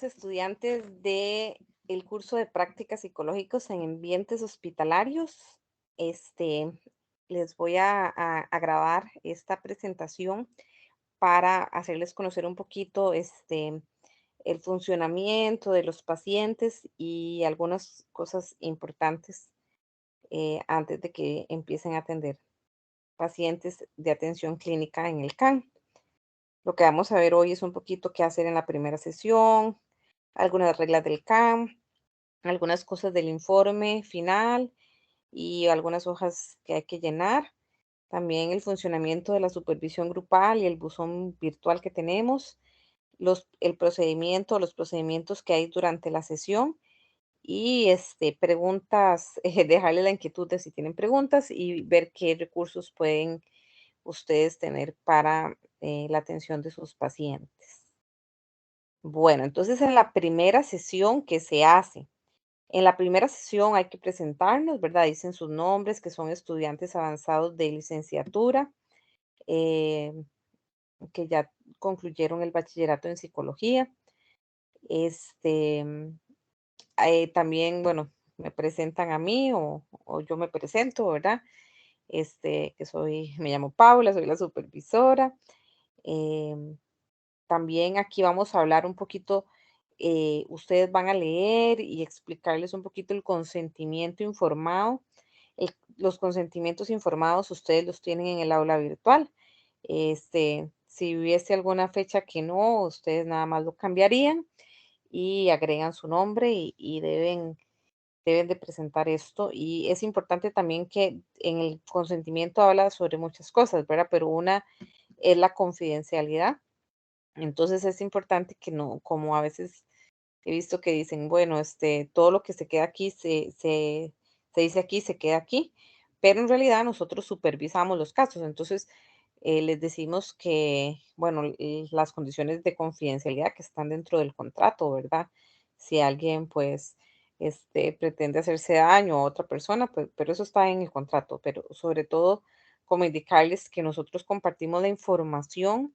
Estudiantes de el curso de prácticas psicológicos en ambientes hospitalarios. Este, Les voy a grabar esta presentación para hacerles conocer un poquito el funcionamiento de los pacientes y algunas cosas importantes antes de que empiecen a atender pacientes de atención clínica en el CAN. Lo que vamos a ver hoy es un poquito qué hacer en la primera sesión, algunas reglas del CAM, algunas cosas del informe final y algunas hojas que hay que llenar. También el funcionamiento de la supervisión grupal y el buzón virtual que tenemos, los procedimientos que hay durante la sesión y preguntas, dejarle la inquietud de si tienen preguntas y ver qué recursos pueden ustedes tener para la atención de sus pacientes. Bueno, entonces en la primera sesión que se hace, en la primera sesión hay que presentarnos, ¿verdad? Dicen sus nombres, que son estudiantes avanzados de licenciatura, eh, que ya concluyeron el bachillerato en psicología. Este, mm, También, bueno, me presentan a mí o yo me presento, ¿verdad? Me llamo Paula, soy la supervisora. Em, También aquí vamos a hablar un poquito, ustedes van a leer y explicarles un poquito el consentimiento informado. Los consentimientos informados ustedes los tienen en el aula virtual. Si hubiese alguna fecha que no, ustedes nada más lo cambiarían y agregan su nombre y deben de presentar esto. Y es importante también que en el consentimiento habla sobre muchas cosas, ¿verdad? Pero una es la confidencialidad. Entonces es importante que no, como a veces he visto que dicen, bueno, todo lo que se queda aquí se dice aquí, se queda aquí, pero en realidad nosotros supervisamos los casos. Entonces les decimos que, bueno, las condiciones de confidencialidad que están dentro del contrato, ¿verdad? Si alguien, pues, pretende hacerse daño a otra persona, pues, pero eso está en el contrato, pero sobre todo, como indicarles que nosotros compartimos la información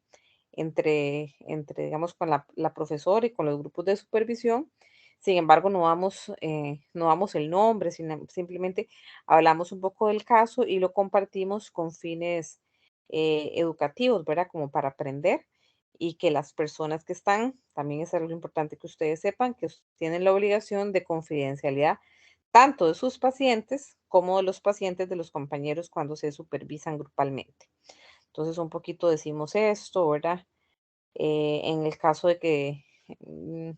digamos, con la profesora y con los grupos de supervisión. Sin embargo, no damos el nombre, simplemente hablamos un poco del caso y lo compartimos con fines educativos, ¿verdad? Como para aprender y que las personas que están, también es algo importante que ustedes sepan, que tienen la obligación de confidencialidad tanto de sus pacientes como de los pacientes de los compañeros cuando se supervisan grupalmente. Entonces, un poquito decimos esto, ¿verdad? En el caso de que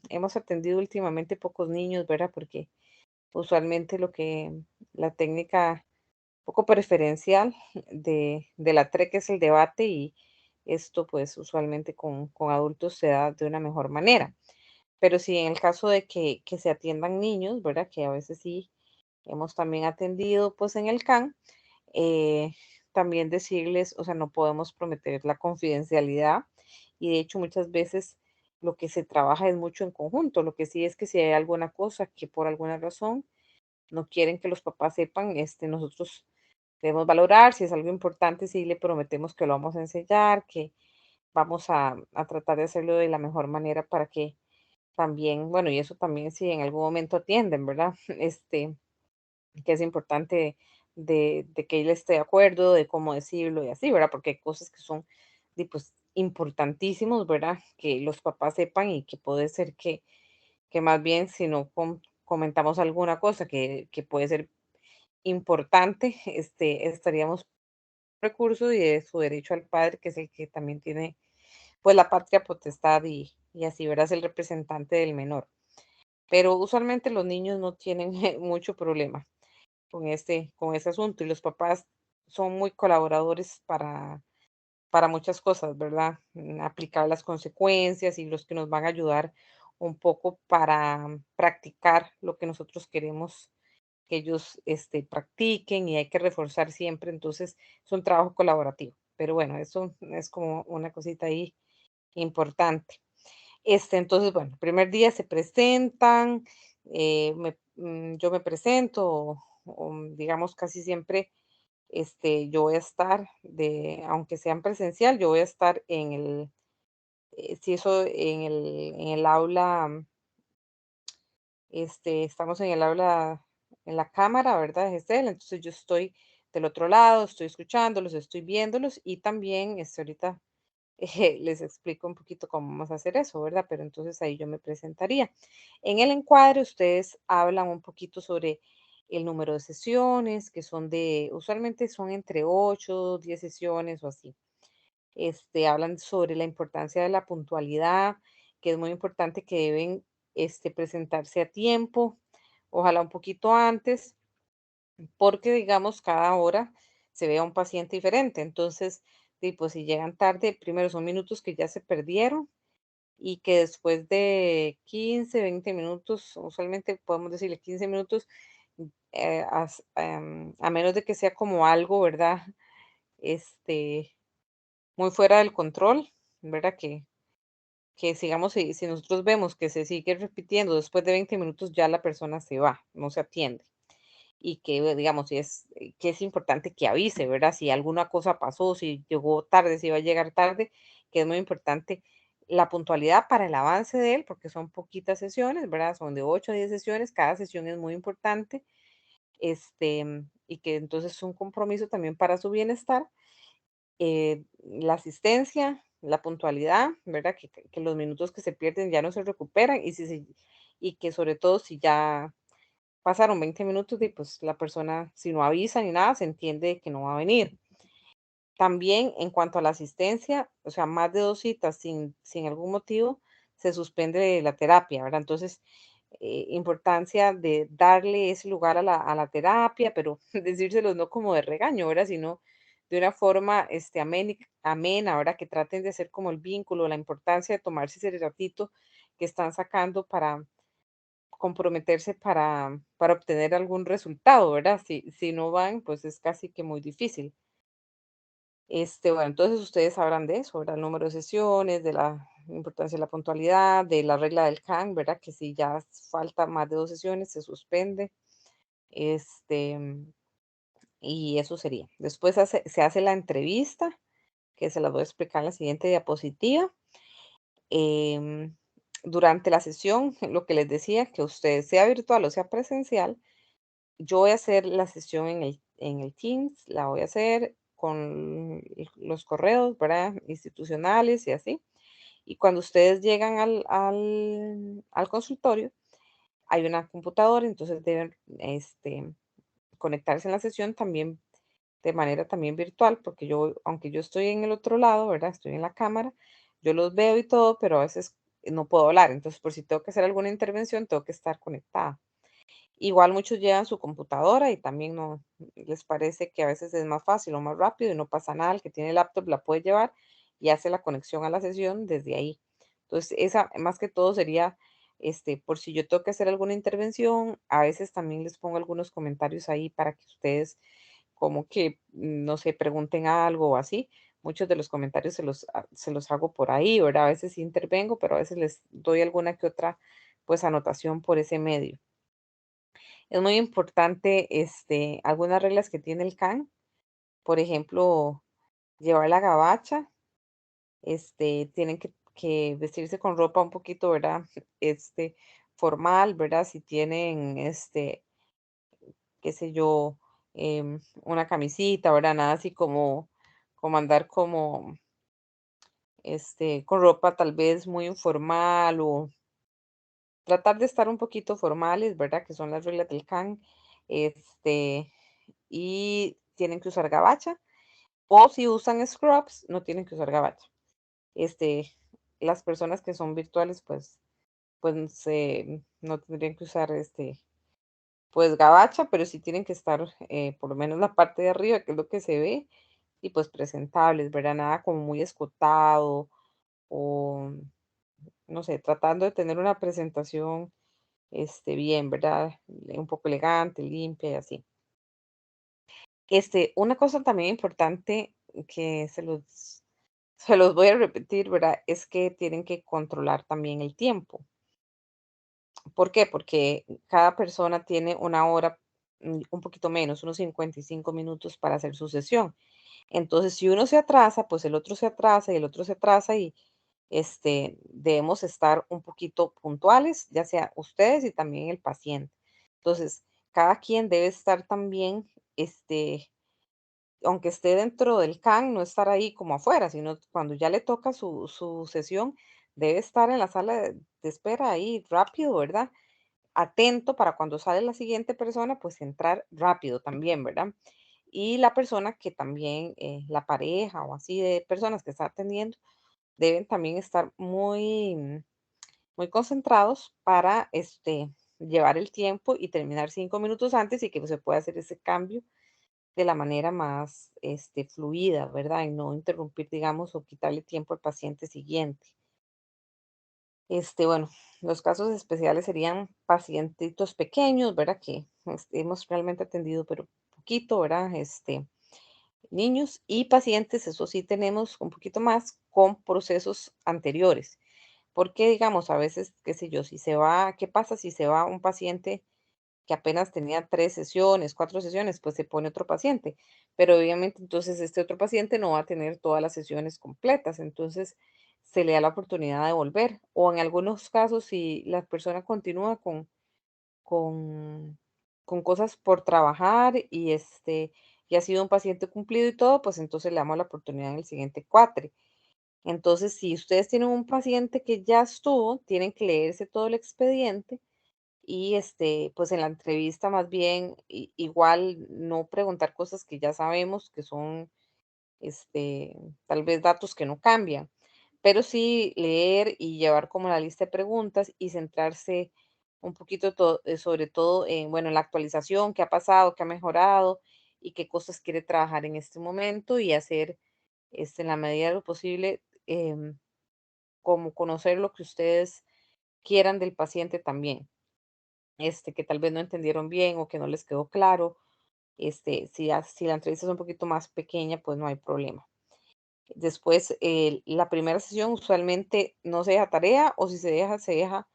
hemos atendido últimamente pocos niños, ¿verdad? Porque usualmente la técnica poco preferencial de la TREC es el debate y esto pues usualmente con adultos se da de una mejor manera. Pero sí, en el caso de que se atiendan niños, ¿verdad? Que a veces sí hemos también atendido pues en el CAN, eh, también decirles, o sea, no podemos prometer la confidencialidad y de hecho muchas veces lo que se trabaja es mucho en conjunto. Lo que sí es que si hay alguna cosa que por alguna razón no quieren que los papás sepan, nosotros debemos valorar si es algo importante, si le prometemos que lo vamos a enseñar, que vamos a tratar de hacerlo de la mejor manera para que también, bueno, y eso también si en algún momento atienden, ¿verdad? Que es importante de que él esté de acuerdo, de cómo decirlo y así, ¿verdad? Porque hay cosas que son pues, importantísimos, ¿verdad? Que los papás sepan y que puede ser que más bien si no comentamos alguna cosa que puede ser importante, estaríamos recursos y de su derecho al padre, que es el que también tiene pues la patria potestad y así, ¿verdad? Es el representante del menor. Pero usualmente los niños no tienen mucho problema con ese asunto y los papás son muy colaboradores para muchas cosas, ¿verdad? Aplicar las consecuencias y los que nos van a ayudar un poco para practicar lo que nosotros queremos que ellos practiquen y hay que reforzar siempre, entonces es un trabajo colaborativo. Pero bueno, eso es como una cosita ahí importante. Entonces, bueno, el primer día se presentan, yo me presento, digamos casi siempre, yo voy a estar aunque sean presencial, yo voy a estar si eso en el aula Estamos en el aula, en la cámara, ¿verdad? De Gesell, entonces yo estoy del otro lado, estoy escuchándolos, estoy viéndolos y también ahorita les explico un poquito cómo vamos a hacer eso, ¿verdad? Pero entonces ahí yo me presentaría. En el encuadre ustedes hablan un poquito sobre el número de sesiones, que son usualmente son entre 8, 10 sesiones o así. Hablan sobre la importancia de la puntualidad, que es muy importante que deben presentarse a tiempo, ojalá un poquito antes, porque digamos cada hora se ve a un paciente diferente. Entonces, pues si llegan tarde, primero son minutos que ya se perdieron y que después de 15, 20 minutos, usualmente podemos decirle 15 minutos, a menos de que sea como algo, ¿verdad? Este, muy fuera del control, ¿verdad? Que sigamos, si nosotros vemos que se sigue repitiendo después de 20 minutos, ya la persona se va, no se atiende. Y que, digamos, que es importante que avise, ¿verdad? Si alguna cosa pasó, si llegó tarde, si va a llegar tarde, que es muy importante la puntualidad para el avance de él, porque son poquitas sesiones, ¿verdad? Son de 8 a 10 sesiones, cada sesión es muy importante, y que entonces es un compromiso también para su bienestar, la asistencia, la puntualidad, ¿verdad? Que los minutos que se pierden ya no se recuperan y que sobre todo si ya pasaron 20 minutos y pues la persona, si no avisa ni nada, se entiende que no va a venir. También en cuanto a la asistencia, o sea, más de 2 citas sin algún motivo, se suspende la terapia, ¿verdad? Entonces, importancia de darle ese lugar a la terapia, pero decírselos no como de regaño, ¿verdad? Sino de una forma amena, ¿verdad? Que traten de hacer como el vínculo, la importancia de tomarse ese ratito que están sacando para comprometerse para obtener algún resultado, ¿verdad? Si no van, pues es casi que muy difícil. Bueno, entonces ustedes sabrán de eso, ¿verdad? El número de sesiones, de la importancia de la puntualidad, de la regla del CAN, ¿verdad? Que si ya falta más de 2 sesiones, se suspende. Este, y eso sería. Después se hace la entrevista, que se la voy a explicar en la siguiente diapositiva. Em, Durante la sesión, lo que les decía, que usted sea virtual o sea presencial, yo voy a hacer la sesión en el Teams, la voy a hacer con los correos, ¿verdad? Institucionales y así. Y cuando ustedes llegan al consultorio, hay una computadora, entonces deben conectarse en la sesión también de manera también virtual, porque yo, aunque yo estoy en el otro lado, ¿verdad? Estoy en la cámara, yo los veo y todo, pero a veces no puedo hablar. Entonces, por si tengo que hacer alguna intervención, tengo que estar conectada. Igual muchos llevan su computadora y también no les parece que a veces es más fácil o más rápido y no pasa nada. El que tiene laptop la puede llevar y hace la conexión a la sesión desde ahí. Entonces, esa más que todo sería, por si yo tengo que hacer alguna intervención, a veces también les pongo algunos comentarios ahí para que ustedes como que, no sé, pregunten algo o así. Muchos de los comentarios se los hago por ahí, ¿verdad? A veces sí intervengo, pero a veces les doy alguna que otra, pues, anotación por ese medio. Es muy importante, algunas reglas que tiene el CAN, por ejemplo, llevar la gabacha, tienen que vestirse con ropa un poquito, ¿verdad? Formal, ¿verdad? Si tienen, qué sé yo, una camisita, ¿verdad? Nada así como andar como, con ropa tal vez muy informal o tratar de estar un poquito formales, ¿verdad? Que son las reglas del CAN, este, y tienen que usar gabacha, o si usan scrubs, no tienen que usar gabacha. Este, las personas que son virtuales, pues no tendrían que usar, pues gabacha, pero sí tienen que estar, por lo menos la parte de arriba, que es lo que se ve, y pues presentables, ¿verdad? Nada como muy escotado o, no sé, tratando de tener una presentación, bien, ¿verdad? Un poco elegante, limpia y así. Una cosa también importante que se los voy a repetir, ¿verdad? Es que tienen que controlar también el tiempo. ¿Por qué? Porque cada persona tiene una hora, un poquito menos, unos 55 minutos para hacer su sesión. Entonces, si uno se atrasa, pues el otro se atrasa y el otro se atrasa debemos estar un poquito puntuales, ya sea ustedes y también el paciente. Entonces, cada quien debe estar también, este, aunque esté dentro del CAN, no estar ahí como afuera, sino cuando ya le toca su sesión, debe estar en la sala de espera ahí rápido, ¿verdad? Atento para cuando sale la siguiente persona, pues entrar rápido también, ¿verdad? Y la persona que también, la pareja o así de personas que está atendiendo, deben también estar muy concentrados para llevar el tiempo y terminar 5 minutos antes y que se pueda hacer ese cambio de la manera más fluida, ¿verdad? Y no interrumpir, digamos, o quitarle tiempo al paciente siguiente. Bueno, los casos especiales serían pacientitos pequeños, ¿verdad? Que hemos realmente atendido, pero poquito, ¿verdad? Niños y pacientes, eso sí tenemos un poquito más con procesos anteriores. Porque, digamos, a veces, qué sé yo, si se va, ¿qué pasa si se va un paciente que apenas tenía 3 sesiones, 4 sesiones? Pues se pone otro paciente. Pero obviamente entonces este otro paciente no va a tener todas las sesiones completas. Entonces se le da la oportunidad de volver. O en algunos casos, si la persona continúa con, con cosas por trabajar y ha sido un paciente cumplido y todo, pues entonces le damos la oportunidad en el siguiente cuatri. Entonces, si ustedes tienen un paciente que ya estuvo, tienen que leerse todo el expediente y pues en la entrevista más bien igual no preguntar cosas que ya sabemos que son tal vez datos que no cambian, pero sí leer y llevar como la lista de preguntas y centrarse un poquito sobre todo en, bueno, en la actualización, qué ha pasado, qué ha mejorado y qué cosas quiere trabajar en este momento y hacer en la medida de lo posible, como conocer lo que ustedes quieran del paciente también, que tal vez no entendieron bien o que no les quedó claro. Si la entrevista es un poquito más pequeña, pues no hay problema. Después, la primera sesión usualmente no se deja tarea o si se deja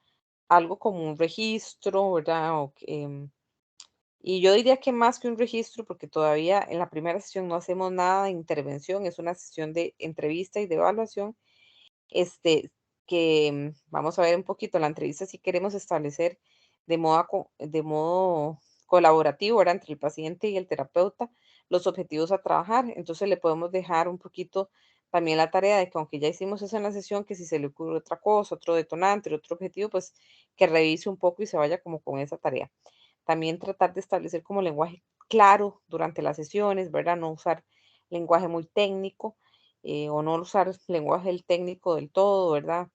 algo como un registro, ¿verdad? Y yo diría que más que un registro, porque todavía en la primera sesión no hacemos nada de intervención, es una sesión de entrevista y de evaluación, este, vamos a ver un poquito la entrevista si queremos establecer de modo colaborativo, ¿verdad? Entre el paciente y el terapeuta, los objetivos a trabajar. Entonces le podemos dejar un poquito también la tarea de que aunque ya hicimos eso en la sesión, que si se le ocurre otra cosa, otro detonante, otro objetivo, pues que revise un poco y se vaya como con esa tarea. También tratar de establecer como lenguaje claro durante las sesiones, ¿verdad? No usar lenguaje muy técnico, o no usar lenguaje el técnico del todo, ¿verdad?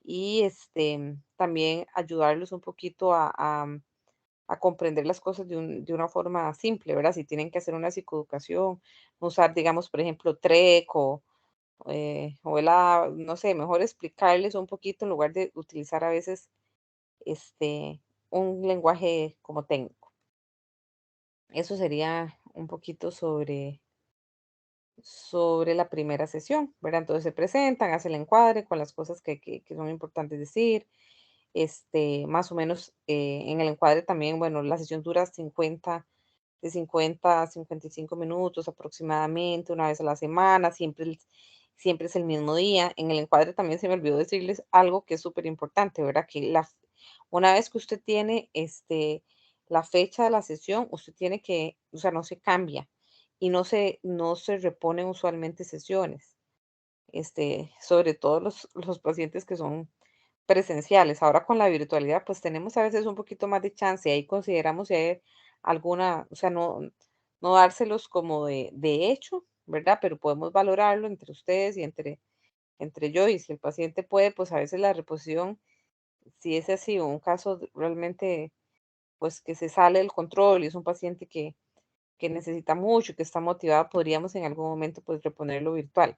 Y también ayudarlos un poquito a comprender las cosas de una forma simple, ¿verdad? Si tienen que hacer una psicoeducación, no usar, digamos, por ejemplo, TREC o no sé, mejor explicarles un poquito en lugar de utilizar a veces un lenguaje como técnico. Eso sería un poquito sobre la primera sesión, ¿verdad? Entonces se presentan, hacen el encuadre con las cosas que son importantes decir, más o menos en el encuadre también, bueno, la sesión dura de 50 a 55 minutos aproximadamente, una vez a la semana, siempre es el mismo día. En el encuadre también se me olvidó decirles algo que es súper importante, ¿verdad? Una vez que usted tiene la fecha de la sesión, usted tiene que, o sea, no se cambia y no se reponen usualmente sesiones, sobre todo los pacientes que son presenciales. Ahora con la virtualidad, pues tenemos a veces un poquito más de chance. Ahí consideramos si hay alguna, o sea, no dárselos como de hecho, ¿verdad? Pero podemos valorarlo entre ustedes y entre yo. Y si el paciente puede, pues a veces la reposición, si es así, o un caso realmente, pues que se sale del control y es un paciente que necesita mucho, que está motivado, podríamos en algún momento pues reponerlo virtual.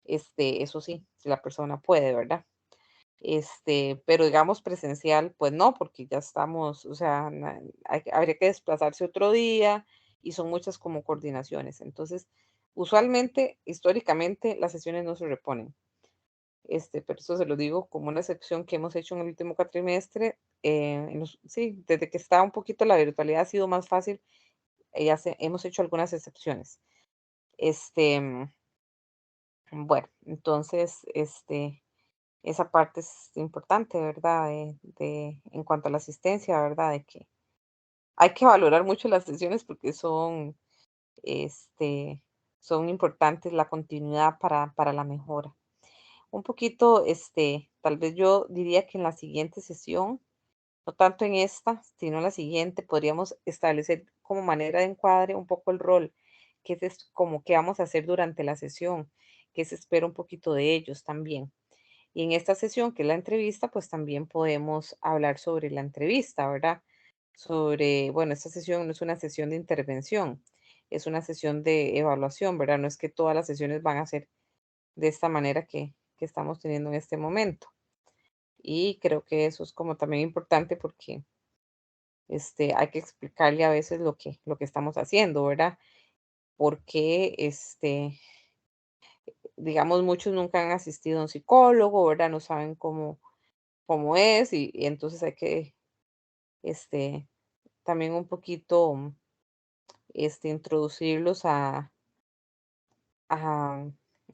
Eso sí, si la persona puede, ¿verdad? Pero digamos presencial, pues no, porque ya estamos, o sea, habría que desplazarse otro día y son muchas como coordinaciones. Entonces, usualmente, históricamente, las sesiones no se reponen. Pero eso se lo digo como una excepción que hemos hecho en el último cuatrimestre. Sí, desde que está un poquito la virtualidad ha sido más fácil, hemos hecho algunas excepciones. Este, bueno, entonces, Esa parte es importante, ¿verdad? En cuanto a la asistencia, ¿verdad? De que hay que valorar mucho las sesiones porque este, son importantes la continuidad para la mejora. Un poquito, tal vez yo diría que en la siguiente sesión, no tanto en esta, sino en la siguiente, podríamos establecer como manera de encuadre un poco el rol, que es como que vamos a hacer durante la sesión, que se espera un poquito de ellos también. Y en esta sesión, que es la entrevista, pues también podemos hablar sobre la entrevista, ¿verdad? Sobre, bueno, esta sesión no es una sesión de intervención, es una sesión de evaluación, ¿verdad? No es que todas las sesiones van a ser de esta manera que estamos teniendo en este momento. Y creo que eso es como también importante porque hay que explicarle a veces lo que estamos haciendo, ¿verdad? Porque, digamos, muchos nunca han asistido a un psicólogo, ¿verdad? No saben cómo es y entonces hay que, este, también un poquito, introducirlos a,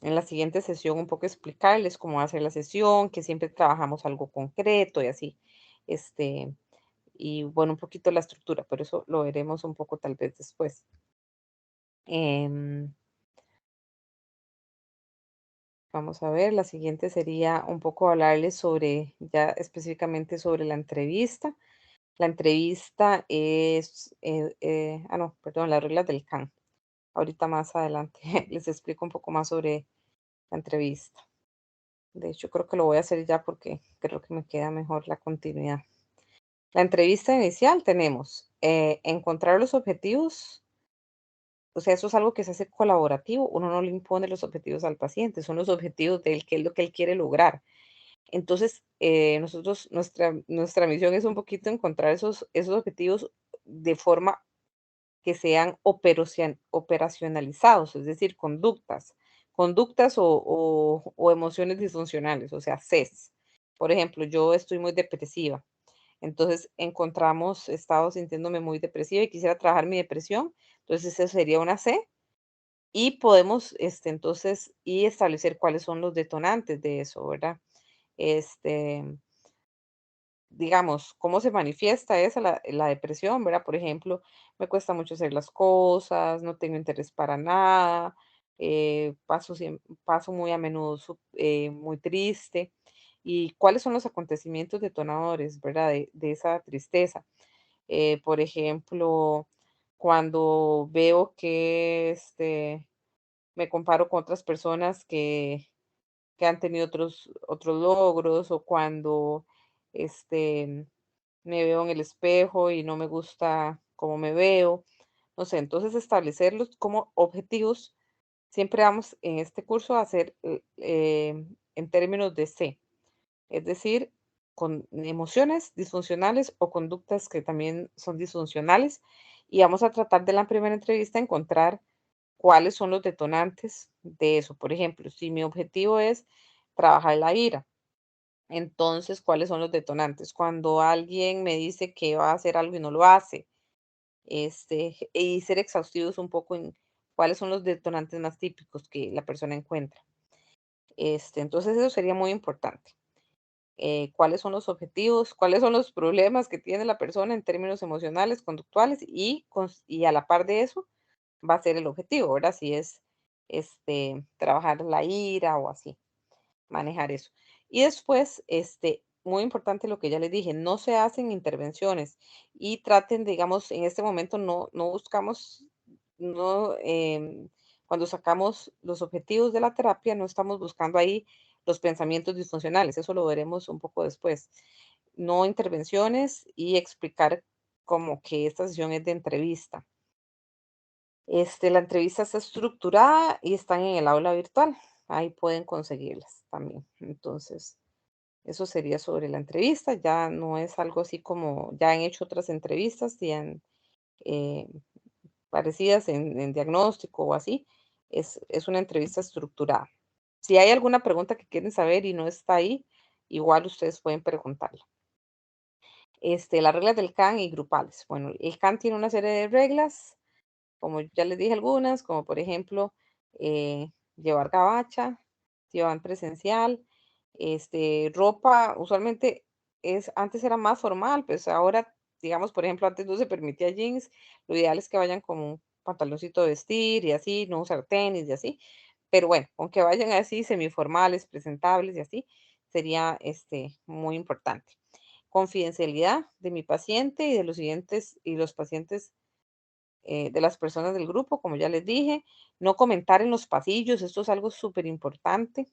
en la siguiente sesión, un poco explicarles cómo hacer la sesión, que siempre trabajamos algo concreto y así, este, y bueno, un poquito la estructura, pero eso lo veremos un poco tal vez después. Em, Vamos a ver, la siguiente sería un poco hablarles sobre, ya específicamente sobre la entrevista. La entrevista es, no, perdón, las reglas del CAN. Ahorita más adelante les explico un poco más sobre la entrevista. De hecho, creo que lo voy a hacer ya porque creo que me queda mejor la continuidad. La entrevista inicial tenemos encontrar los objetivos, o sea, eso es algo que se hace colaborativo, uno no le impone los objetivos al paciente, son los objetivos de él, qué es lo que él quiere lograr. Entonces, nosotros, nuestra misión es un poquito encontrar esos objetivos de forma que sean operacionalizados, es decir, conductas o emociones disfuncionales, o sea, CES. Por ejemplo, yo estoy muy depresiva, entonces encontramos, he estado sintiéndome muy depresiva y quisiera trabajar mi depresión, entonces eso sería una C y podemos, entonces, y establecer cuáles son los detonantes de eso, ¿verdad? Este, digamos, cómo se manifiesta esa, la depresión, ¿verdad? Por ejemplo, me cuesta mucho hacer las cosas, no tengo interés para nada, paso muy a menudo muy triste. ¿Y cuáles son los acontecimientos detonadores, ¿verdad? De esa tristeza. Por ejemplo, cuando veo que me comparo con otras personas que han tenido otros logros o cuando este, me veo en el espejo y no me gusta cómo me veo. No sé, entonces establecerlos como objetivos. Siempre vamos en este curso a hacer en términos de C, es decir, con emociones disfuncionales o conductas que también son disfuncionales. Y vamos a tratar de la primera entrevista encontrar cuáles son los detonantes de eso. Por ejemplo, si mi objetivo es trabajar la ira, entonces, ¿cuáles son los detonantes? Cuando alguien me dice que va a hacer algo y no lo hace, y ser exhaustivos un poco en cuáles son los detonantes más típicos que la persona encuentra. Entonces, eso sería muy importante. ¿Cuáles son los objetivos? ¿Cuáles son los problemas que tiene la persona en términos emocionales, conductuales? Y a la par de eso va a ser el objetivo, ¿verdad? Si es trabajar la ira o así manejar eso. Y después, muy importante lo que ya les dije, no se hacen intervenciones y traten, digamos, en este momento no buscamos, no, cuando sacamos los objetivos de la terapia, no estamos buscando ahí los pensamientos disfuncionales, eso lo veremos un poco después. No intervenciones y explicar como que esta sesión es de entrevista. La entrevista está estructurada y están en el aula virtual. Ahí pueden conseguirlas también. Entonces, eso sería sobre la entrevista. Ya no es algo así como ya han hecho otras entrevistas y eh, parecidas en diagnóstico o así. Es una entrevista estructurada. Si hay alguna pregunta que quieren saber y no está ahí, igual ustedes pueden preguntarla. Las reglas del CAN y grupales. Bueno, el CAN tiene una serie de reglas como ya les dije algunas, como por ejemplo, llevar gabacha, si van presencial, Ropa usualmente antes era más formal, pues ahora, digamos, por ejemplo, antes no se permitía jeans, lo ideal es que vayan con un pantaloncito de vestir y así, no usar tenis y así, pero bueno, aunque vayan así semiformales, presentables y así, sería muy importante. Confidencialidad de mi paciente y de los siguientes y los pacientes de las personas del grupo, como ya les dije, no comentar en los pasillos, esto es algo súper importante.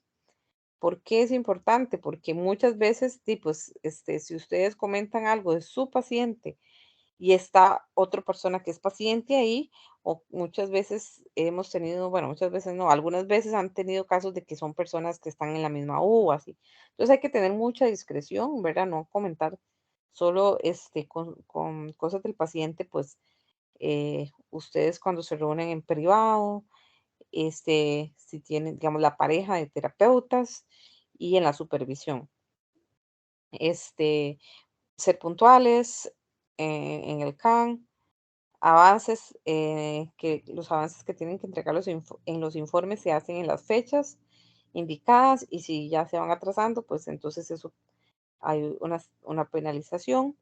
¿Por qué es importante? Porque muchas veces, pues, si ustedes comentan algo de su paciente y está otra persona que es paciente ahí, o muchas veces hemos tenido, bueno, muchas veces no, algunas veces han tenido casos de que son personas que están en la misma U o así. Entonces hay que tener mucha discreción, ¿verdad? No comentar solo con cosas del paciente, pues ustedes cuando se reúnen en privado, si tienen, digamos, la pareja de terapeutas y en la supervisión. Este, Ser puntuales en el CAN, que los avances que tienen que entregar en los informes se hacen en las fechas indicadas y si ya se van atrasando, pues entonces eso hay una penalización.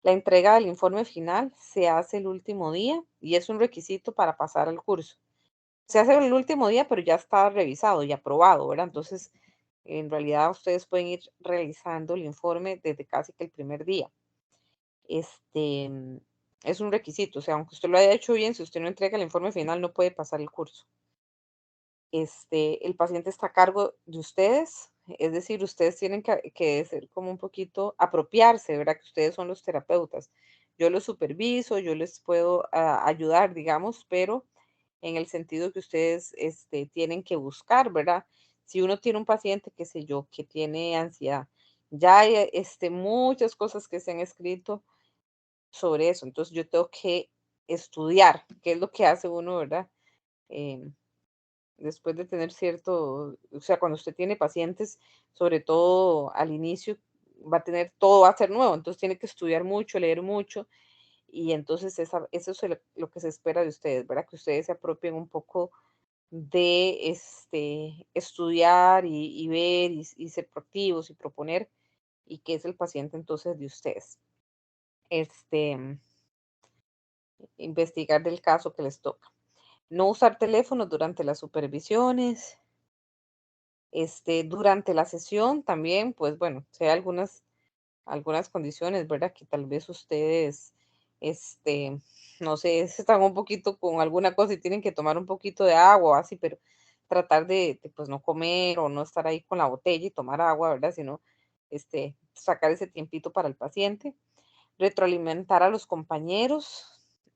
La entrega del informe final se hace el último día y es un requisito para pasar al curso. Se hace el último día, pero ya está revisado y aprobado, ¿verdad? Entonces, en realidad ustedes pueden ir realizando el informe desde casi que el primer día. Este, mm, es un requisito, o sea, aunque usted lo haya hecho bien, si usted no entrega el informe final, no puede pasar el curso. El paciente está a cargo de ustedes, es decir, ustedes tienen que ser como un poquito, apropiarse, ¿verdad? Que ustedes son los terapeutas. Yo los superviso, yo les puedo ayudar, digamos, pero en el sentido que ustedes tienen que buscar, ¿verdad? Si uno tiene un paciente, qué sé yo, que tiene ansiedad, ya hay muchas cosas que se han escrito sobre eso, entonces yo tengo que estudiar qué es lo que hace uno, ¿verdad? Em, Después de tener o sea, cuando usted tiene pacientes, sobre todo al inicio, todo va a ser nuevo, entonces tiene que estudiar mucho, leer mucho, y entonces eso es lo que se espera de ustedes, ¿verdad? Que ustedes se apropien un poco de estudiar y ver y ser proactivos y proponer, y que es el paciente entonces de ustedes. Este, Investigar del caso que les toca. No usar teléfonos durante las supervisiones. Durante la sesión también, pues bueno, si hay algunas condiciones, ¿verdad? Que tal vez ustedes, este, no sé, están un poquito con alguna cosa y tienen que tomar un poquito de agua o así, pero tratar pues no comer o no estar ahí con la botella y tomar agua, ¿verdad? Sino, sacar ese tiempito para el paciente. Retroalimentar a los compañeros.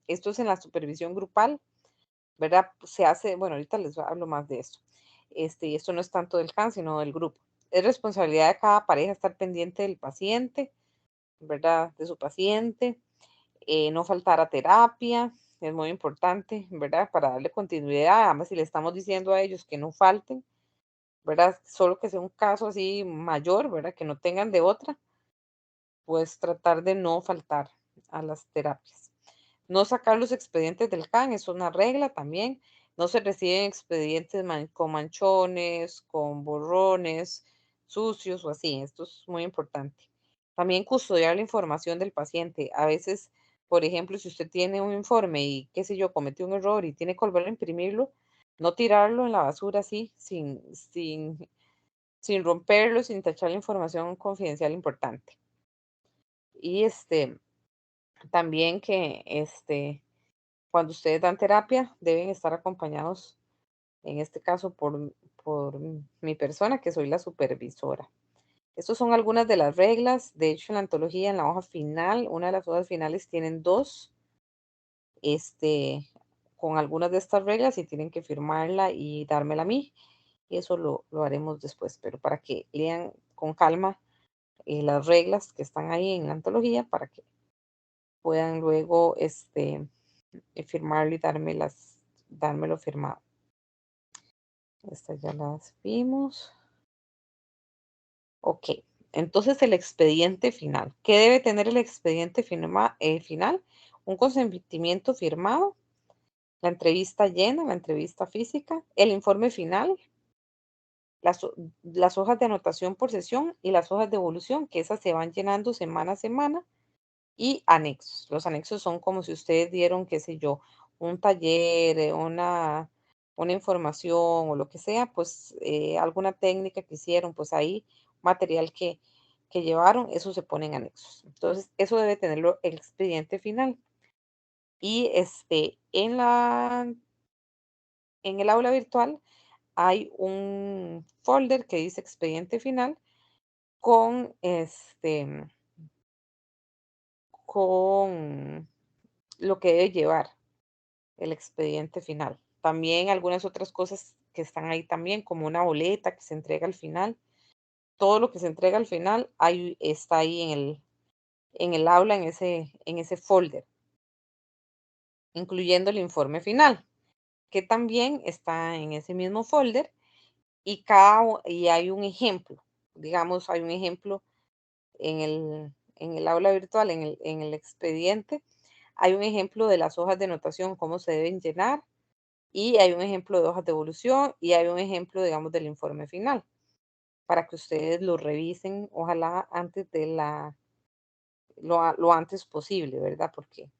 Esto es en la supervisión grupal, ¿verdad? Se hace, bueno, ahorita les hablo más de esto. Y esto no es tanto del CAN, sino del grupo. Es responsabilidad de cada pareja estar pendiente del paciente, ¿verdad? De su paciente, no faltar a terapia, es muy importante, ¿verdad? Para darle continuidad, además si le estamos diciendo a ellos que no falten, ¿verdad? Solo que sea un caso así mayor, ¿verdad? Que no tengan de otra, pues tratar de no faltar a las terapias. No sacar los expedientes del CAN es una regla también. No se reciben expedientes con manchones, con borrones, sucios o así. Esto es muy importante. También custodiar la información del paciente. A veces, por ejemplo, si usted tiene un informe y, qué sé yo, cometió un error y tiene que volver a imprimirlo, no tirarlo en la basura así, sin romperlo, sin tachar la información confidencial importante. Y también que cuando ustedes dan terapia, deben estar acompañados, en este caso, por mi persona, que soy la supervisora. Estas son algunas de las reglas. De hecho, en la antología, en la hoja final, una de las hojas finales tienen dos, este, con algunas de estas reglas y tienen que firmarla y dármela a mí. Y eso lo haremos después, pero para que lean con calma las reglas que están ahí en la antología para que puedan luego firmarlo y dármelo firmado. Estas ya las vimos. Ok, entonces el expediente final. ¿Qué debe tener el expediente final? Un consentimiento firmado, la entrevista llena, la entrevista física, el informe final, las, las hojas de anotación por sesión y las hojas de evolución, que esas se van llenando semana a semana, y anexos. Los anexos son como si ustedes dieron, qué sé yo, un taller, una información o lo que sea, pues alguna técnica que hicieron, pues ahí material que llevaron, eso se pone en anexos. Entonces, eso debe tenerlo el expediente final. Y en el aula virtual hay un folder que dice expediente final con con lo que debe llevar el expediente final. También algunas otras cosas que están ahí también, como una boleta que se entrega al final. Todo lo que se entrega al final ahí, está ahí en el aula, en ese folder, incluyendo el informe final, que también está en ese mismo folder y, y hay un ejemplo, digamos, hay un ejemplo en el aula virtual, en el expediente, hay un ejemplo de las hojas de anotación, cómo se deben llenar, y hay un ejemplo de hojas de evolución y hay un ejemplo, digamos, del informe final, para que ustedes lo revisen, ojalá antes de lo antes posible, ¿verdad? Porque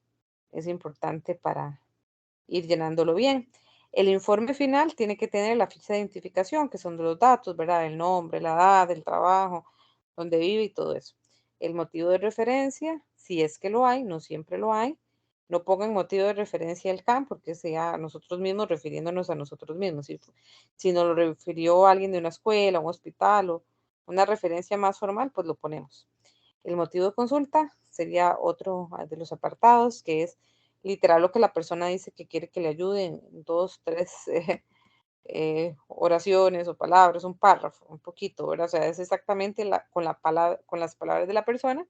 es importante para ir llenándolo bien. El informe final tiene que tener la ficha de identificación, que son de los datos, ¿verdad? El nombre, la edad, el trabajo, donde vive y todo eso. El motivo de referencia, si es que lo hay, no siempre lo hay. No pongan motivo de referencia el CAM porque sea nosotros mismos refiriéndonos a nosotros mismos. Si nos lo refirió alguien de una escuela, un hospital o una referencia más formal, pues lo ponemos. El motivo de consulta sería otro de los apartados, que es literal lo que la persona dice que quiere que le ayuden, dos, tres oraciones o palabras, un párrafo, un poquito, ¿verdad? O sea, es exactamente con la palabra, con las palabras de la persona.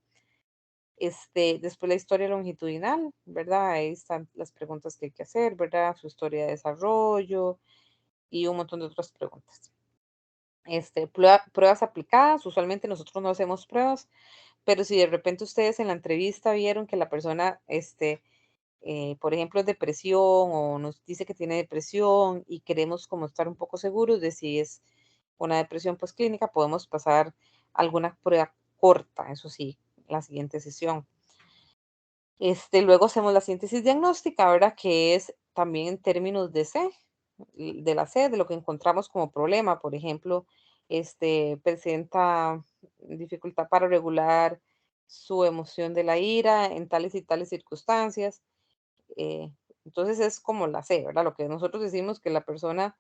Después la historia longitudinal, ¿verdad? Ahí están las preguntas que hay que hacer, ¿verdad? Su historia de desarrollo y un montón de otras preguntas. Pruebas aplicadas, usualmente nosotros no hacemos pruebas, pero si de repente ustedes en la entrevista vieron que la persona, por ejemplo, es depresión o nos dice que tiene depresión y queremos como estar un poco seguros de si es una depresión pues clínica, podemos pasar alguna prueba corta, eso sí, la siguiente sesión. Luego hacemos la síntesis diagnóstica, ¿verdad? Que es también en términos de C, de la C, de lo que encontramos como problema. Por ejemplo, presenta dificultad para regular su emoción de la ira en tales y tales circunstancias. eh, entonces es como la C, ¿verdad? Lo que nosotros decimos que la persona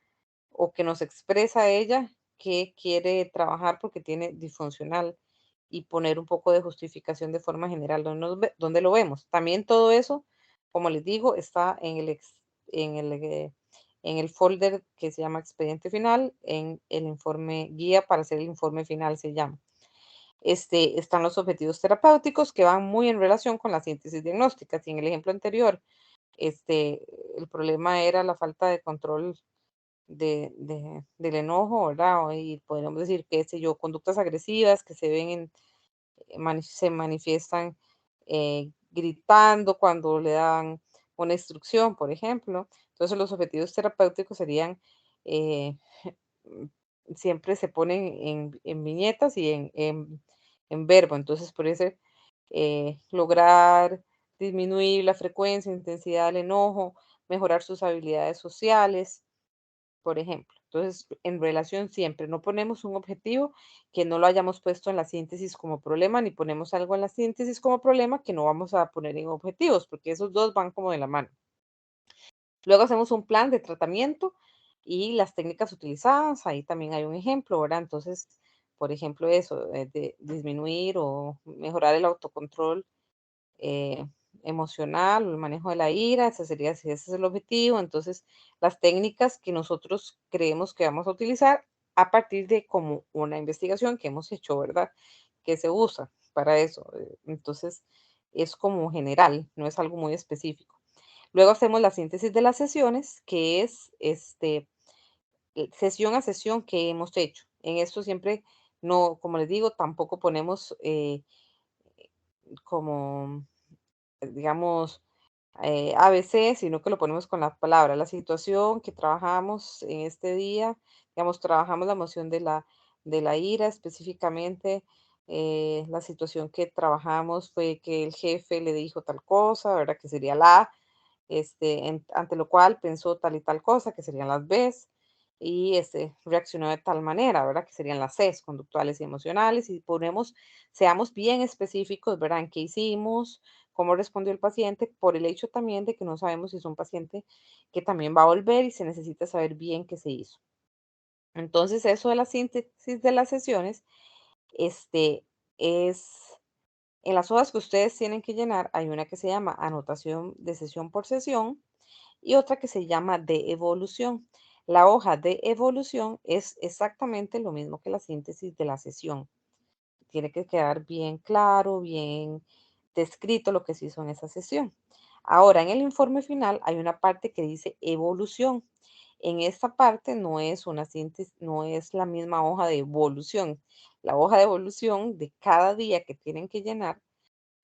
o que nos expresa ella que quiere trabajar porque tiene disfuncional y poner un poco de justificación de forma general. ¿Dónde lo vemos? También todo eso, como les digo, está en en el folder que se llama expediente final, en el informe guía para hacer el informe final se llama. Están los objetivos terapéuticos que van muy en relación con la síntesis diagnóstica. Si en el ejemplo anterior, el problema era la falta de control del enojo, ¿verdad? Y podríamos decir, qué sé yo, conductas agresivas que se ven se manifiestan gritando cuando le dan una instrucción, por ejemplo. Entonces los objetivos terapéuticos serían, eh, siempre se ponen en viñetas y en verbo. Entonces, por eso, lograr disminuir la frecuencia, intensidad del enojo, mejorar sus habilidades sociales, por ejemplo. Entonces, en relación siempre, no ponemos un objetivo que no lo hayamos puesto en la síntesis como problema, ni ponemos algo en la síntesis como problema que no vamos a poner en objetivos, porque esos dos van como de la mano. Luego hacemos un plan de tratamiento y las técnicas utilizadas, ahí también hay un ejemplo, ¿verdad? Entonces, por ejemplo, eso, de disminuir o mejorar el autocontrol eh, emocional, el manejo de la ira, ese sería, si ese es el objetivo, entonces las técnicas que nosotros creemos que vamos a utilizar a partir de como una investigación que hemos hecho, ¿verdad? Que se usa para eso. Entonces, es como general, no es algo muy específico. Luego hacemos la síntesis de las sesiones, que es sesión a sesión que hemos hecho. En esto siempre no, como les digo, tampoco ponemos como digamos, ABC, sino que lo ponemos con la palabra, la situación que trabajamos en este día Digamos, trabajamos la emoción de la ira específicamente. La situación que trabajamos fue que el jefe le dijo tal cosa, ¿verdad? Que sería la A, ante lo cual pensó tal y tal cosa, que serían las Bs, y reaccionó de tal manera, ¿verdad? Que serían las Cs, conductuales y emocionales, y seamos bien específicos, ¿verdad? En qué hicimos, cómo respondió el paciente, por el hecho también de que no sabemos si es un paciente que también va a volver y se necesita saber bien qué se hizo. Entonces, eso de la síntesis de las sesiones, este, es en las hojas que ustedes tienen que llenar, hay una que se llama anotación de sesión por sesión y otra que se llama de evolución. La hoja de evolución es exactamente lo mismo que la síntesis de la sesión. Tiene que quedar bien claro, bien descrito lo que se hizo en esa sesión. Ahora, en el informe final hay una parte que dice evolución. En esta parte no es una síntesis, no es la misma hoja de evolución. La hoja de evolución de cada día que tienen que llenar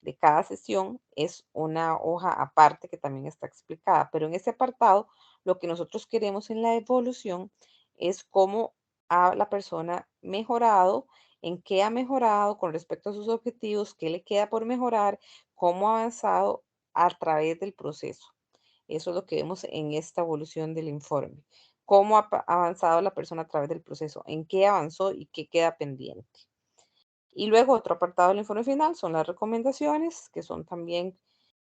de cada sesión es una hoja aparte que también está explicada, pero en ese apartado lo que nosotros queremos en la evolución es cómo ha la persona mejorado, en qué ha mejorado con respecto a sus objetivos, qué le queda por mejorar, cómo ha avanzado a través del proceso. Eso es lo que vemos en esta evolución del informe. Cómo ha avanzado la persona a través del proceso, en qué avanzó y qué queda pendiente. Y luego otro apartado del informe final son las recomendaciones, que son también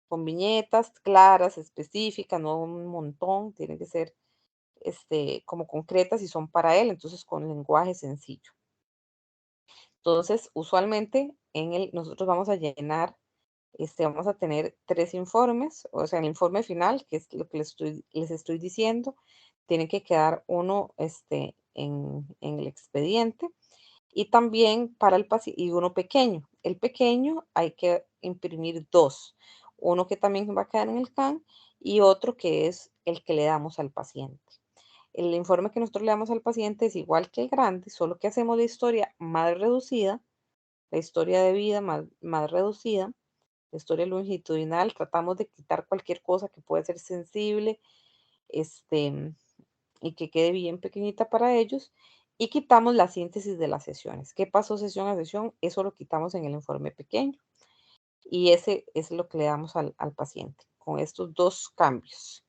con viñetas claras, específicas, no un montón, tienen que ser como concretas y son para él, entonces con lenguaje sencillo. Entonces, usualmente nosotros vamos a llenar, vamos a tener 3 informes, o sea, el informe final, que es lo que les estoy diciendo, tiene que quedar uno en el expediente y también para el paciente, y uno pequeño. El pequeño hay que imprimir dos, uno que también va a quedar en el CAN y otro que es el que le damos al paciente. El informe que nosotros le damos al paciente es igual que el grande, solo que hacemos la historia más reducida, la historia de vida más reducida, la historia longitudinal, tratamos de quitar cualquier cosa que pueda ser sensible, este, y que quede bien pequeñita para ellos. Y quitamos la síntesis de las sesiones. ¿Qué pasó sesión a sesión? Eso lo quitamos en el informe pequeño. Y ese es lo que le damos al paciente con estos dos cambios.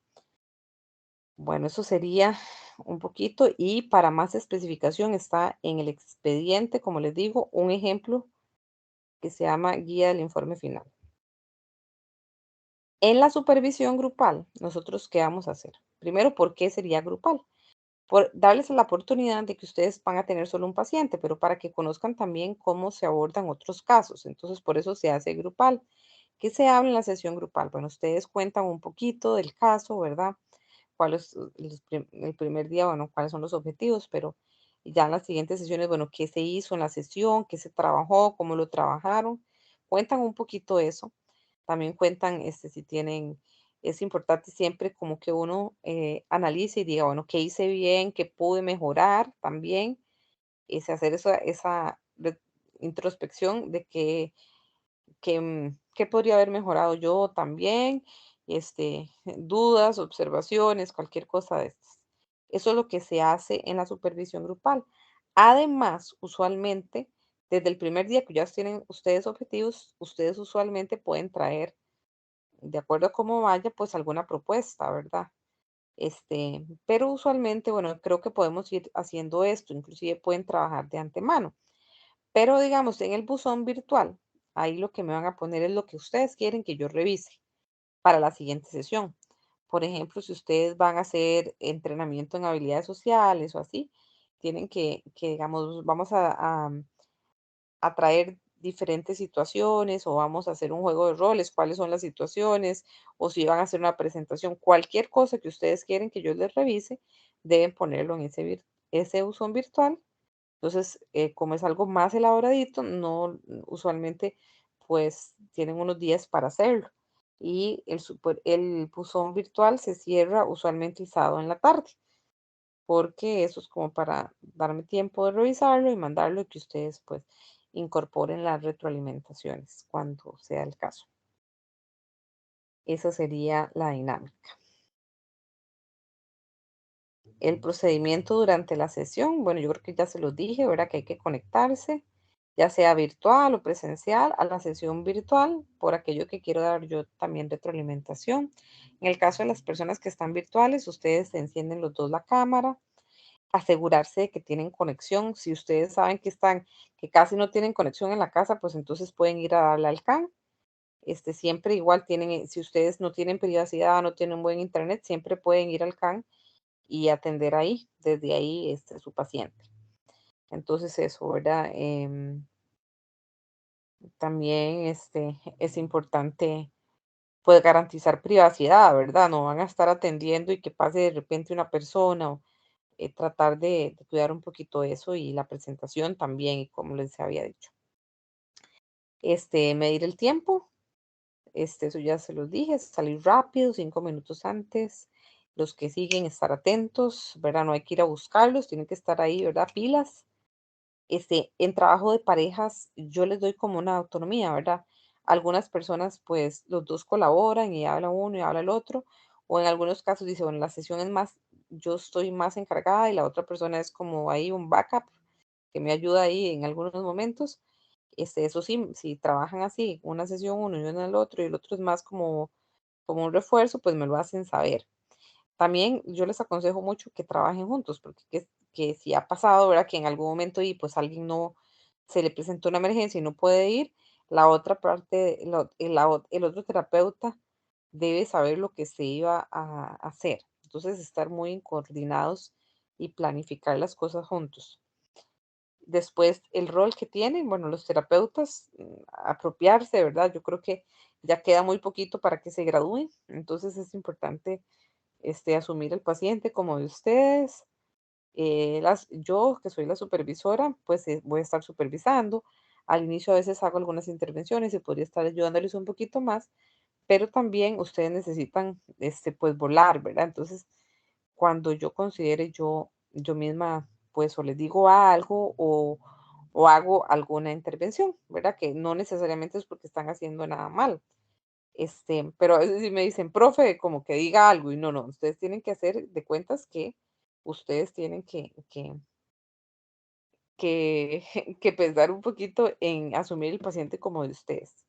Bueno, eso sería un poquito. Y para más especificación está en el expediente, como les digo, un ejemplo que se llama guía del informe final. En la supervisión grupal, nosotros, ¿qué vamos a hacer? Primero, ¿por qué sería grupal? Por darles la oportunidad de que ustedes van a tener solo un paciente, pero para que conozcan también cómo se abordan otros casos. Entonces, por eso se hace grupal. ¿Qué se habla en la sesión grupal? Bueno, ustedes cuentan un poquito del caso, ¿verdad? ¿Cuál es el primer día? Bueno, cuáles son los objetivos, pero ya en las siguientes sesiones, bueno, qué se hizo en la sesión, qué se trabajó, cómo lo trabajaron. Cuentan un poquito eso. También cuentan, si tienen, es importante siempre como que uno analice y diga, bueno, qué hice bien, qué pude mejorar también, hacer esa introspección de qué podría haber mejorado yo también, dudas, observaciones, cualquier cosa de estas. Eso es lo que se hace en la supervisión grupal. Además, usualmente, desde el primer día que ya tienen ustedes objetivos, ustedes usualmente pueden traer de acuerdo a cómo vaya, pues alguna propuesta, ¿verdad? Pero usualmente, bueno, creo que podemos ir haciendo esto, inclusive pueden trabajar de antemano. Pero digamos, en el buzón virtual, ahí lo que me van a poner es lo que ustedes quieren que yo revise para la siguiente sesión. Por ejemplo, si ustedes van a hacer entrenamiento en habilidades sociales o así, tienen que digamos, vamos a traer diferentes situaciones o vamos a hacer un juego de roles, cuáles son las situaciones o si van a hacer una presentación, cualquier cosa que ustedes quieren que yo les revise, deben ponerlo en ese buzón virtual. Entonces, como es algo más elaboradito, no usualmente pues tienen unos días para hacerlo. Y el buzón virtual se cierra usualmente el sábado en la tarde, porque eso es como para darme tiempo de revisarlo y mandarlo y que ustedes pues incorporen las retroalimentaciones cuando sea el caso. Esa sería la dinámica. El procedimiento durante la sesión, bueno, yo creo que ya se los dije, ¿verdad? Que hay que conectarse, ya sea virtual o presencial, a la sesión virtual, por aquello que quiero dar yo también retroalimentación. En el caso de las personas que están virtuales, ustedes encienden los dos la cámara, asegurarse de que tienen conexión. Si ustedes saben que están, que casi no tienen conexión en la casa, pues entonces pueden ir a darle al CAN. Siempre igual tienen, si ustedes no tienen privacidad, no tienen buen internet, siempre pueden ir al CAN y atender ahí, desde ahí, su paciente. Entonces eso, ¿verdad? También, es importante, pues, garantizar privacidad, ¿verdad? No van a estar atendiendo y que pase de repente una persona o tratar de cuidar un poquito eso y la presentación también, y como les había dicho. Medir el tiempo, eso ya se los dije, salir rápido, 5 minutos antes. Los que siguen, estar atentos, ¿verdad? No hay que ir a buscarlos, tienen que estar ahí, ¿verdad? Pilas. En trabajo de parejas, yo les doy como una autonomía, ¿verdad? Algunas personas, pues, los dos colaboran y habla uno y habla el otro, o en algunos casos dice, bueno, la sesión es más, yo estoy más encargada y la otra persona es como ahí un backup que me ayuda ahí en algunos momentos. Eso sí, si trabajan así, una sesión uno y una el otro, y el otro es más como un refuerzo, pues me lo hacen saber. También yo les aconsejo mucho que trabajen juntos, porque que si ha pasado, ¿verdad? Que en algún momento y pues alguien no se le presentó una emergencia y no puede ir, la otra parte, el otro terapeuta debe saber lo que se iba a hacer. Entonces, estar muy coordinados y planificar las cosas juntos. Después, el rol que tienen, bueno, los terapeutas, apropiarse, ¿verdad? Yo creo que ya queda muy poquito para que se gradúen, entonces es importante asumir el paciente como de ustedes. Yo, que soy la supervisora, pues voy a estar supervisando. Al inicio a veces hago algunas intervenciones y podría estar ayudándoles un poquito más, pero también ustedes necesitan, pues volar, ¿verdad? Entonces, cuando yo considere, yo misma, pues o les digo algo o hago alguna intervención, ¿verdad? Que no necesariamente es porque están haciendo nada mal. Pero a veces sí me dicen, profe, como que diga algo, y no, no, ustedes tienen que hacer de cuentas que ustedes tienen que, que pensar un poquito en asumir el paciente como de ustedes.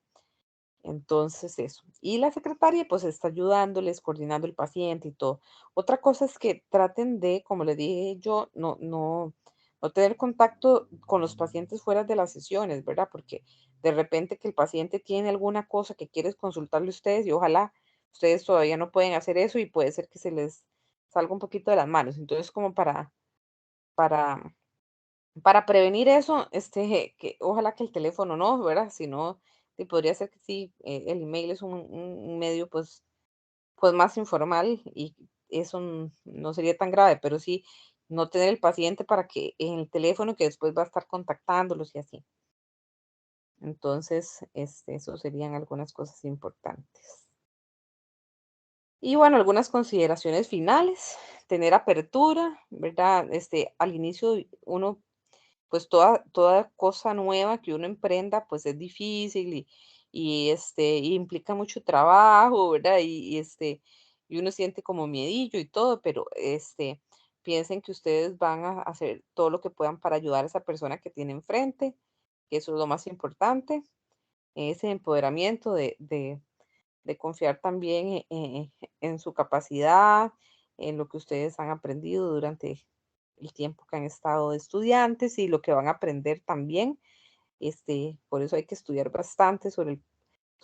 Entonces, eso. Y la secretaria, pues, está ayudándoles, coordinando el paciente y todo. Otra cosa es que traten de, como le dije yo, no tener contacto con los pacientes fuera de las sesiones, ¿verdad? Porque de repente que el paciente tiene alguna cosa que quieres consultarle a ustedes y ojalá ustedes todavía no pueden hacer eso y puede ser que se les salga un poquito de las manos. Entonces, como para para prevenir eso, que ojalá que el teléfono no, ¿verdad? Si no, sí podría ser que sí, el email es un medio, pues más informal y eso no sería tan grave, pero sí no tener el paciente para que en el teléfono que después va a estar contactándolos y así. Entonces, eso serían algunas cosas importantes. Y bueno, algunas consideraciones finales, tener apertura, ¿verdad? Al inicio uno pues toda cosa nueva que uno emprenda, pues es difícil y implica mucho trabajo, ¿verdad? Y uno siente como miedillo y todo, pero piensen que ustedes van a hacer todo lo que puedan para ayudar a esa persona que tiene enfrente, que eso es lo más importante, ese empoderamiento de confiar también en su capacidad, en lo que ustedes han aprendido durante el tiempo que han estado de estudiantes y lo que van a aprender también. Por eso hay que estudiar bastante sobre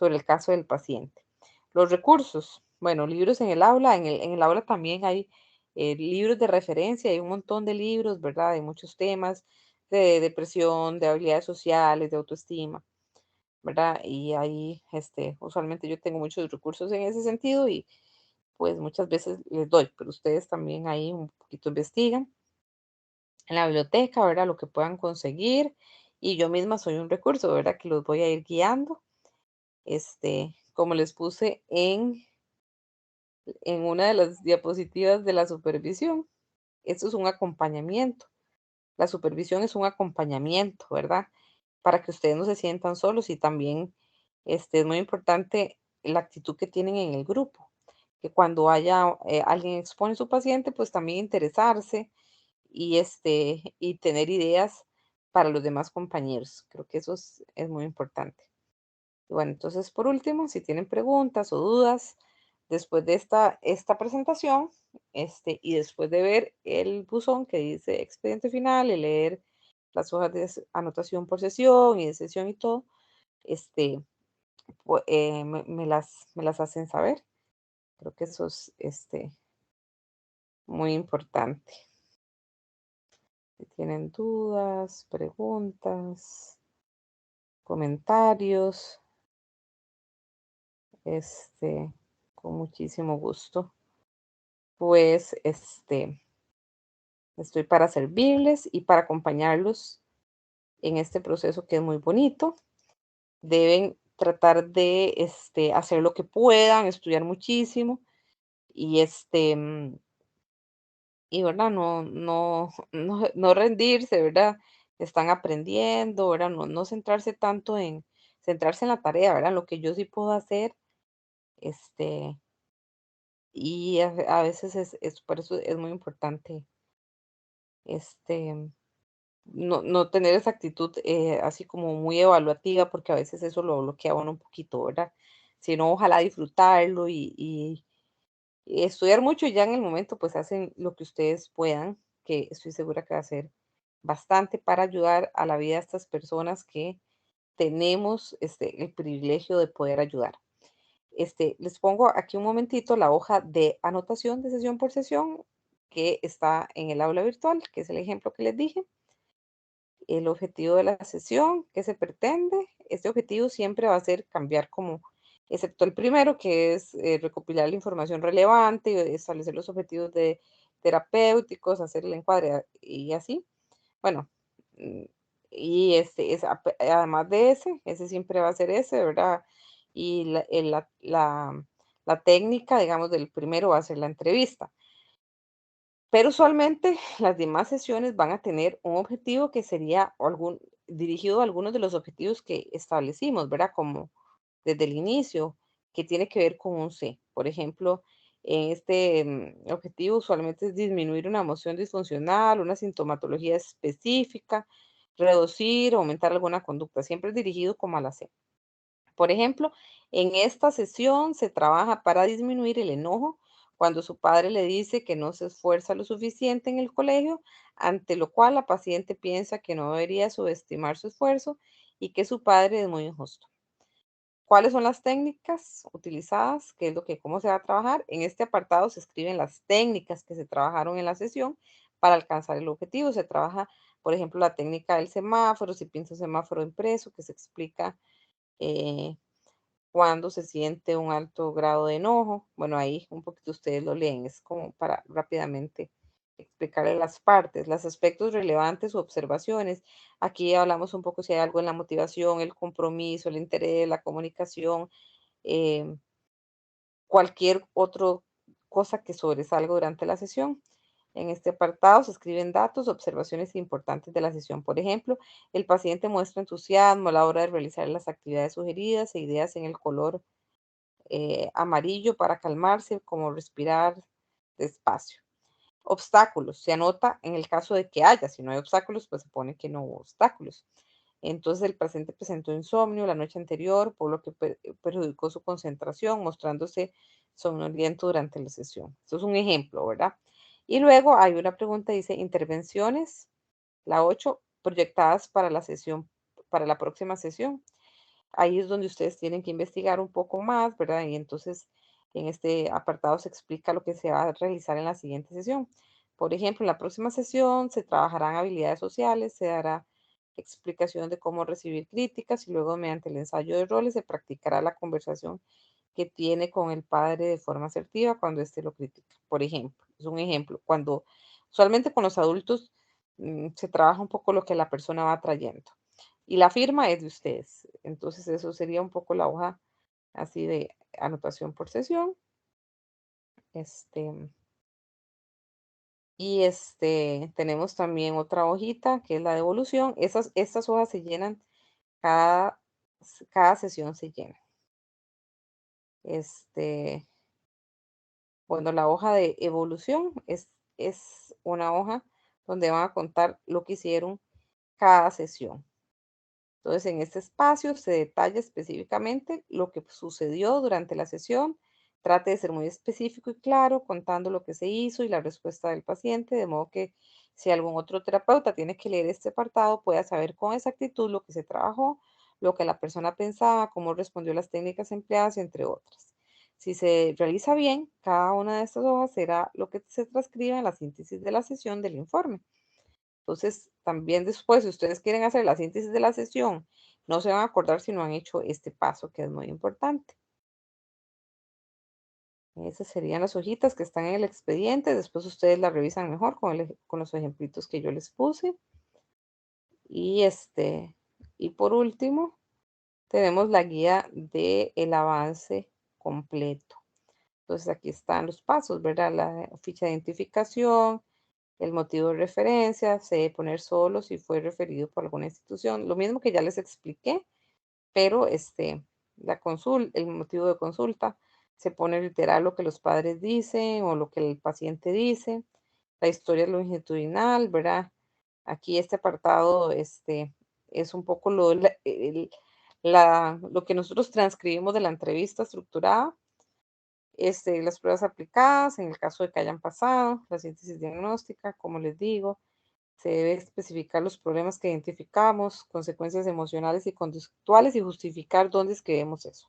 el caso del paciente. Los recursos, bueno, libros en el aula, en el aula también hay libros de referencia, hay un montón de libros, ¿verdad? De muchos temas, de depresión, de habilidades sociales, de autoestima, ¿verdad? Y ahí, usualmente yo tengo muchos recursos en ese sentido y pues muchas veces les doy, pero ustedes también ahí un poquito investigan en la biblioteca, ¿verdad? Lo que puedan conseguir. Y yo misma soy un recurso, ¿verdad? Que los voy a ir guiando. Como les puse en una de las diapositivas de la supervisión, esto es un acompañamiento. La supervisión es un acompañamiento, ¿verdad? Para que ustedes no se sientan solos y también es muy importante la actitud que tienen en el grupo, que cuando haya alguien expone a su paciente, pues también interesarse y tener ideas para los demás compañeros. Creo que eso es muy importante. Y bueno, entonces por último, si tienen preguntas o dudas después de esta presentación, y después de ver el buzón que dice expediente final y leer las hojas de anotación por sesión y de sesión y todo, este, me las hacen saber. Creo que eso es muy importante. Si tienen dudas, preguntas, comentarios, con muchísimo gusto, pues, estoy para servirles y para acompañarlos en este proceso que es muy bonito. Deben tratar de, hacer lo que puedan, estudiar muchísimo y, ¿verdad? No rendirse, ¿verdad? Están aprendiendo, ¿verdad? No centrarse tanto en centrarse en la tarea, ¿verdad? Lo que yo sí puedo hacer, este, y a veces por eso es muy importante, este, no tener esa actitud, así como muy evaluativa, porque a veces eso lo bloquea a uno un poquito, ¿verdad? Sino ojalá disfrutarlo y estudiar mucho y ya en el momento, pues, hacen lo que ustedes puedan, que estoy segura que va a ser bastante para ayudar a la vida de estas personas que tenemos, el privilegio de poder ayudar. Les pongo aquí un momentito la hoja de anotación de sesión por sesión que está en el aula virtual, que es el ejemplo que les dije. El objetivo de la sesión, ¿qué se pretende? Este objetivo siempre va a ser cambiar como, excepto el primero, que es recopilar la información relevante y establecer los objetivos terapéuticos, hacer el encuadre y así. Bueno, mm, y además de ese siempre va a ser ese, ¿verdad? Y la técnica, digamos, del primero va a ser la entrevista. Pero usualmente las demás sesiones van a tener un objetivo que sería dirigido a algunos de los objetivos que establecimos, ¿verdad? Como desde el inicio, que tiene que ver con un C. Por ejemplo, en objetivo usualmente es disminuir una emoción disfuncional, una sintomatología específica, reducir o aumentar alguna conducta. Siempre es dirigido como a la C. Por ejemplo, en esta sesión se trabaja para disminuir el enojo cuando su padre le dice que no se esfuerza lo suficiente en el colegio, ante lo cual la paciente piensa que no debería subestimar su esfuerzo y que su padre es muy injusto. ¿Cuáles son las técnicas utilizadas? ¿Qué es cómo se va a trabajar? En este apartado se escriben las técnicas que se trabajaron en la sesión para alcanzar el objetivo. Se trabaja, por ejemplo, la técnica del semáforo, si piensa un semáforo impreso, que se explica eh, cuando se siente un alto grado de enojo. Bueno, ahí un poquito ustedes lo leen, es como para rápidamente explicarle las partes, los aspectos relevantes o observaciones. Aquí hablamos un poco si hay algo en la motivación, el compromiso, el interés, la comunicación, eh, cualquier otra cosa que sobresalga durante la sesión. En este apartado se escriben datos, observaciones importantes de la sesión. Por ejemplo, el paciente muestra entusiasmo a la hora de realizar las actividades sugeridas e ideas en el color amarillo para calmarse, como respirar despacio. Obstáculos, se anota en el caso de que haya, si no hay obstáculos, pues se pone que no hubo obstáculos. Entonces el paciente presentó insomnio la noche anterior, por lo que perjudicó su concentración, mostrándose somnoliento durante la sesión. Esto es un ejemplo, ¿verdad? Y luego hay una pregunta, dice, intervenciones, la 8 proyectadas para la sesión, para la próxima sesión. Ahí es donde ustedes tienen que investigar un poco más, ¿verdad? Y entonces en este apartado se explica lo que se va a realizar en la siguiente sesión. Por ejemplo, en la próxima sesión se trabajarán habilidades sociales, se dará explicación de cómo recibir críticas y luego mediante el ensayo de roles se practicará la conversación que tiene con el padre de forma asertiva cuando éste lo critica. Por ejemplo, es un ejemplo, cuando usualmente con los adultos se trabaja un poco lo que la persona va trayendo y la firma es de ustedes. Entonces, eso sería un poco la hoja así de anotación por sesión. Este, tenemos también otra hojita que es la devolución. Estas hojas se llenan cada, cada sesión se llena. Este, Bueno, la hoja de evolución es una hoja donde van a contar lo que hicieron cada sesión. Entonces, en este espacio se detalla específicamente lo que sucedió durante la sesión. Trate de ser muy específico y claro, contando lo que se hizo y la respuesta del paciente, de modo que si algún otro terapeuta tiene que leer este apartado, pueda saber con exactitud lo que se trabajó, lo que la persona pensaba, cómo respondió las técnicas empleadas, entre otras. Si se realiza bien, cada una de estas hojas será lo que se transcribe en la síntesis de la sesión del informe. Entonces, también después, si ustedes quieren hacer la síntesis de la sesión, no se van a acordar si no han hecho este paso, que es muy importante. Esas serían las hojitas que están en el expediente. Después ustedes la revisan mejor con los ejemplitos que yo les puse. Y y por último, tenemos la guía del avance completo. Entonces, aquí están los pasos, ¿verdad? La ficha de identificación, el motivo de referencia, se debe poner solo si fue referido por alguna institución. Lo mismo que ya les expliqué, pero el motivo de consulta, se pone literal lo que los padres dicen o lo que el paciente dice, la historia longitudinal, ¿verdad? Aquí este apartado, es un poco lo que nosotros transcribimos de la entrevista estructurada, las pruebas aplicadas en el caso de que hayan pasado, la síntesis diagnóstica, como les digo, se debe especificar los problemas que identificamos, consecuencias emocionales y conductuales y justificar dónde es que vemos eso.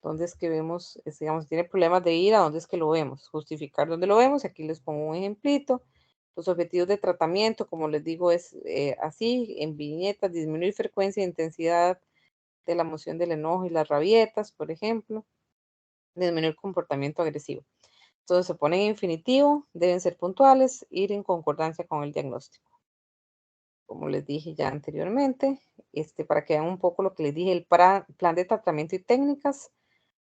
Dónde es que vemos, digamos, si tiene problemas de ira, dónde es que lo vemos. Justificar dónde lo vemos. Aquí les pongo un ejemplito. Los objetivos de tratamiento, como les digo, es así, en viñetas, disminuir frecuencia e intensidad de la emoción del enojo y las rabietas, por ejemplo. Disminuir comportamiento agresivo. Entonces se pone en infinitivo, deben ser puntuales, ir en concordancia con el diagnóstico. Como les dije ya anteriormente, para que vean un poco lo que les dije, el plan de tratamiento y técnicas.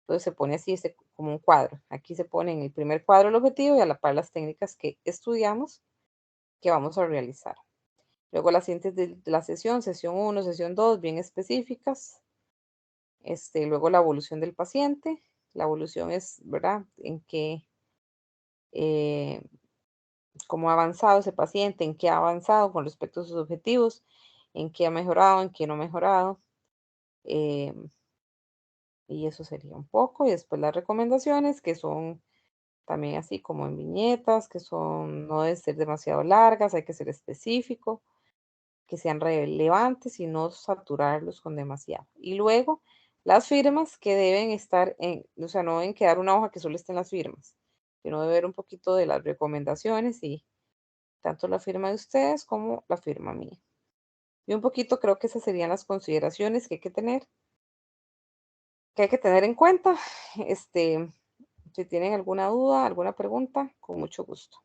Entonces se pone así como un cuadro. Aquí se pone en el primer cuadro el objetivo y a la par las técnicas que estudiamos que vamos a realizar. Luego las siguientes de la sesión 1, sesión 2, bien específicas. Luego la evolución del paciente. La evolución es, ¿verdad? En qué, eh, cómo ha avanzado ese paciente, en qué ha avanzado con respecto a sus objetivos, en qué ha mejorado, en qué no ha mejorado. eh, y eso sería un poco. Y después las recomendaciones, que son también así como en viñetas, que son, no deben ser demasiado largas, hay que ser específico, que sean relevantes y no saturarlos con demasiado. Y luego las firmas que deben estar o sea, no deben quedar una hoja que solo estén las firmas, sino debe haber un poquito de las recomendaciones y tanto la firma de ustedes como la firma mía. Y un poquito creo que esas serían las consideraciones que hay que tener en cuenta. Si tienen alguna duda, alguna pregunta, con mucho gusto.